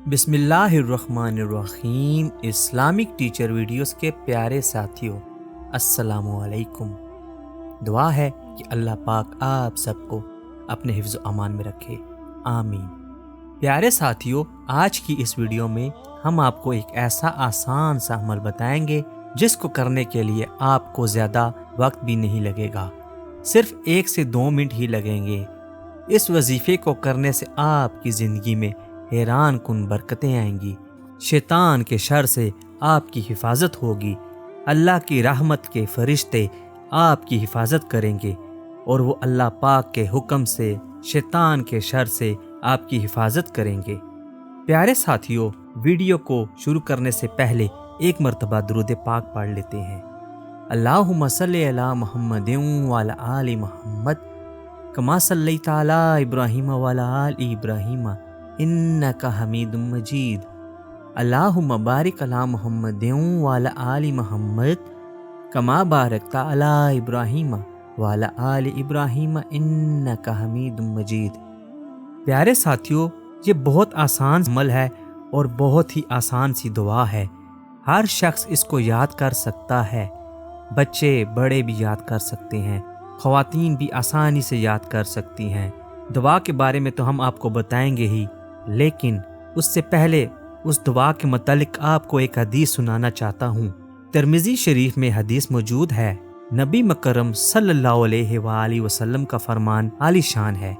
बिस्मिल्लाहिर्रहमानिर्रहीम। Islamic teacher videos के प्यारे साथियों, अस्सलामु अलैकुम। दुआ है कि अल्लाह पाक आप सबको अपने हिफ्ज़ अमान में रखे, आमीन। प्यारे साथियों, आज की इस वीडियो में हम आपको एक ऐसा आसान सा अमल बताएंगे जिसको करने के लिए आपको ज़्यादा वक्त भी नहीं लगेगा, सिर्फ 1 से 2 मिनट ही लगेंगे। इस वजीफे को करने से आपकी ज़िंदगी में हैरान कुन बरकतें आएंगी, शैतान के शर से आपकी हिफाजत होगी, अल्लाह की रहमत के फरिश्ते आपकी हिफाजत करेंगे और वो अल्लाह पाक के हुक्म से शैतान के शर से आपकी हिफाजत करेंगे। प्यारे साथियों, वीडियो को शुरू करने से पहले एक मरतबा दुरूद पाक पढ़ लेते हैं। अल्लाहुम्मा सल्ली अला मुहम्मदिन व अला आलि मुहम्मद कमा सल्लैता अला इब्राहीम व अला आलि इब्राहीम इन्नका हमीदुम मजीद। अल्लाहुम्मा बारिक अला मुहम्मदिन व अला आलि मुहम्मद कमा बारकता अला इब्राहीम व अला आलि इब्राहीम इन्नका हमीदुम मजीद। प्यारे साथियों, ये बहुत आसान अमल है और बहुत ही आसान सी दुआ है। हर शख्स इसको याद कर सकता है, बच्चे बड़े भी याद कर सकते हैं, ख़वातीन भी आसानी से याद कर सकती हैं। दुआ के बारे में तो हम आपको बताएंगे ही, लेकिन उससे पहले उस दुआ के मुतालिक आपको एक हदीस सुनाना चाहता हूँ। तिरमिज़ी शरीफ में हदीस मौजूद है। नबी मकरम सल्लल्लाहु अलैहि वसल्लम का फरमान आलीशान है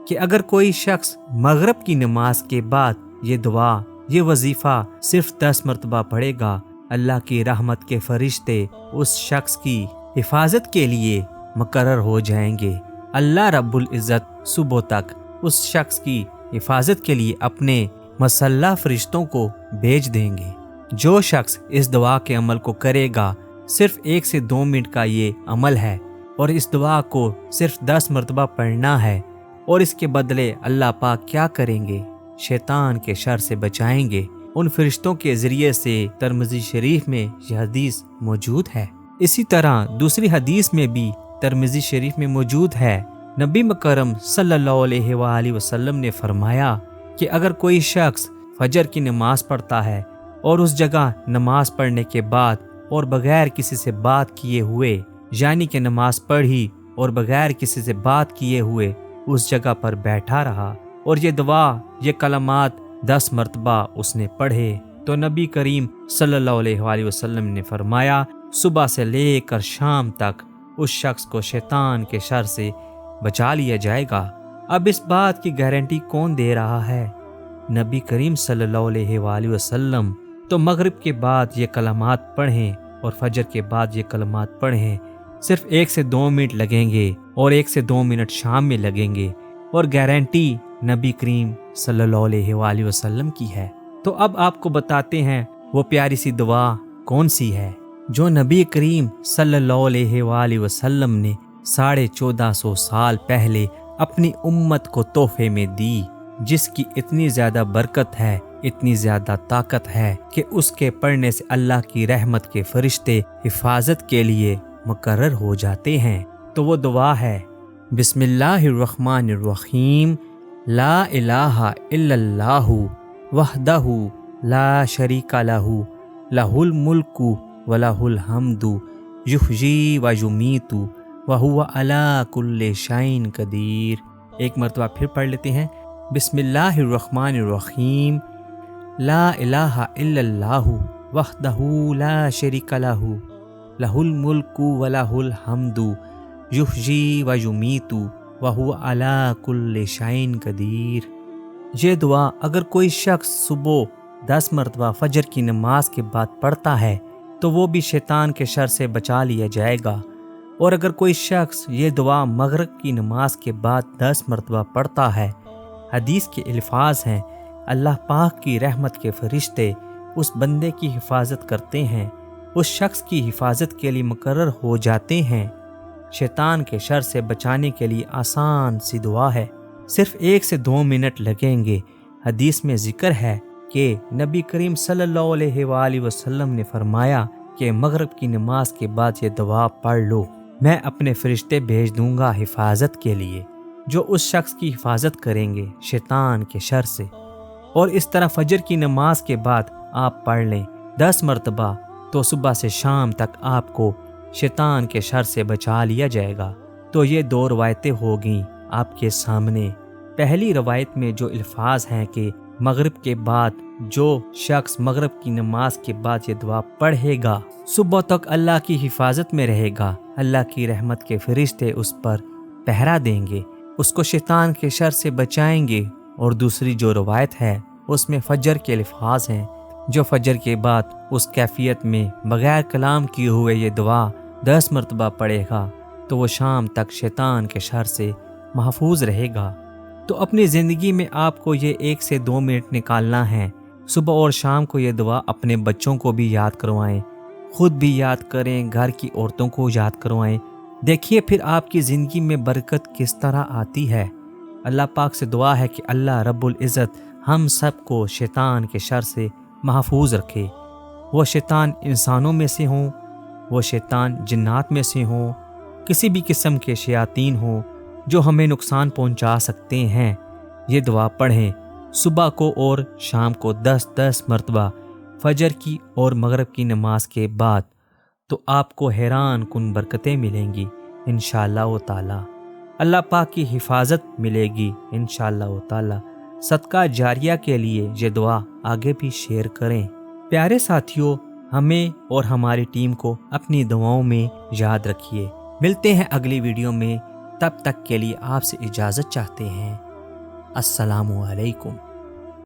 कि अगर कोई शख्स मगरिब की नमाज के बाद ये दुआ, ये वजीफ़ा सिर्फ 10 मरतबा पढ़ेगा, अल्लाह की रहमत के फरिश्ते उस शख्स की हिफाजत के लिए मुकर्रर हो जाएंगे। अल्लाह रब्बुल इज़्ज़त सुबह तक उस शख्स की हिफाजत के लिए अपने मसल्ला फरिश्तों को भेज देंगे। जो शख्स इस दुआ के अमल को करेगा, सिर्फ 1 से 2 मिनट का ये अमल है और इस दुआ को सिर्फ 10 मरतबा पढ़ना है, और इसके बदले अल्लाह पाक क्या करेंगे? शैतान के शर से बचाएंगे। उन फरिश्तों के ज़रिए से तिरमिज़ी शरीफ में यह हदीस मौजूद है। इसी तरह दूसरी हदीस में भी तिरमिज़ी शरीफ में मौजूद है। नबी मकरम सल्लल्लाहु अलैहि वसल्लम ने फरमाया कि अगर कोई शख्स फजर की नमाज पढ़ता है और उस जगह नमाज पढ़ने के बाद और बगैर किसी से बात किए हुए, यानी कि नमाज पढ़ी और बगैर किसी से बात किए हुए उस जगह पर बैठा रहा और ये दुआ, ये कलमात 10 मरतबा उसने पढ़े, तो नबी करीम सल्लल्लाहु अलैहि वसल्लम ने फरमाया सुबह से लेकर शाम तक उस शख्स को शैतान के शर से बचा लिया जाएगा। अब इस बात की गारंटी कौन दे रहा है? नबी करीम सल्लल्लाहु अलैहि वसल्लम। तो मगरिब के बाद ये कलमात पढ़ें और फजर के बाद ये कलमात पढ़ें। सिर्फ 1 से 2 मिनट लगेंगे और 1 से 2 मिनट शाम में लगेंगे, और गारंटी नबी करीम सल्लल्लाहु अलैहि वसल्लम की है। तो अब आपको बताते हैं वो प्यारी सी दुआ कौन सी है जो नबी करीम सल्लल्लाहु अलैहि वसल्लम ने 1450 साल पहले अपनी उम्मत को तोहफे में दी, जिसकी इतनी ज़्यादा बरकत है, इतनी ज़्यादा ताकत है कि उसके पढ़ने से अल्लाह की रहमत के फरिश्ते हिफाजत के लिए मुकर्रर हो जाते हैं। तो वो दुआ है बिस्मिल्लाहिर्रहमानिर्रहीम, ला इलाहा इल्लल्लाहु वहदहु ला शरीका लहु लहुल मुल्कु व लहुल हम्दु युहयी व युमीतु व हुवा अला कुल्लि शैइन कदीर। एक मरतबा फिर पढ़ लेते हैं। बिस्मिल्लाहिर्रहमानिर्रहीम, ला इलाहा इल्लल्लाहु वहदहु ला शरीका लहु लहुल मुल्कु व लहुल हम्दु युहयी व युमीतु व हुवा अला कुल्लि शैइन कदीर। ये दुआ अगर कोई शख्स सुबह 10 मरतबा फजर की नमाज के बाद पढ़ता है तो वो भी शैतान के शर से बचा लिया जाएगा, और अगर कोई शख्स ये दुआ मगरिब की नमाज के बाद 10 मरतबा पढ़ता है, हदीस के अल्फाज हैं, अल्लाह पाक की रहमत के फरिश्ते उस बंदे की हिफाजत करते हैं, उस शख्स की हिफाजत के लिए मुकर्रर हो जाते हैं। शैतान के शर से बचाने के लिए आसान सी दुआ है, सिर्फ 1 से 2 मिनट लगेंगे। हदीस में जिक्र है कि नबी करीम सल्लल्लाहु अलैहि वसल्लम ने फरमाया कि मगरिब की नमाज के बाद ये दुआ पढ़ लो, मैं अपने फरिश्ते भेज दूंगा हिफाजत के लिए, जो उस शख्स की हिफाजत करेंगे शैतान के शर से। اور اس طرح فجر کی نماز کے بعد آپ پڑھ لیں 10 مرتبہ، تو صبح سے شام تک آپ کو شیطان کے شر سے بچا لیا جائے گا۔ تو یہ 2 روایتیں ہوگیں آپ کے سامنے۔ پہلی روایت میں جو الفاظ ہیں کہ مغرب کے بعد جو شخص مغرب کی نماز کے بعد یہ دعا پڑھے گا صبح تک اللہ کی حفاظت میں رہے گا، اللہ کی رحمت کے فرشتے اس پر پہرا دیں گے، اس کو شیطان کے شر سے بچائیں گے۔ اور دوسری جو روایت ہے اس میں فجر کے الفاظ ہیں، جو فجر کے بعد اس کیفیت میں بغیر کلام کیے ہوئے یہ دعا 10 مرتبہ پڑھے گا تو وہ شام تک شیطان کے شر سے محفوظ رہے گا۔ تو اپنی زندگی میں آپ کو یہ 1 سے 2 منٹ نکالنا ہے، صبح اور شام کو یہ دعا اپنے بچوں کو بھی یاد کروائیں، خود بھی یاد کریں، گھر کی عورتوں کو یاد کروائیں۔ دیکھیے پھر آپ کی زندگی میں برکت کس طرح آتی ہے۔ اللہ پاک سے دعا ہے کہ اللہ رب العزت ہم سب کو شیطان کے شر سے محفوظ رکھے، وہ شیطان انسانوں میں سے ہوں، وہ شیطان جنات میں سے ہوں، کسی بھی قسم کے شیاطین ہوں جو ہمیں نقصان پہنچا سکتے ہیں۔ یہ دعا پڑھیں صبح کو اور شام کو 10 مرتبہ فجر کی اور مغرب کی نماز کے بعد، تو آپ کو حیران کن برکتیں ملیں گی انشاءاللہ تعالی۔ اللہ پاک کی حفاظت ملے گی انشاءاللہ تعالی۔ صدقہ جاریہ کے لیے یہ دعا آگے بھی شیئر کریں۔ پیارے ساتھیوں، ہمیں اور ہماری ٹیم کو اپنی دعاؤں میں یاد رکھیے۔ ملتے ہیں اگلی ویڈیو میں، تب تک کے لیے آپ سے اجازت چاہتے ہیں۔ السلام علیکم۔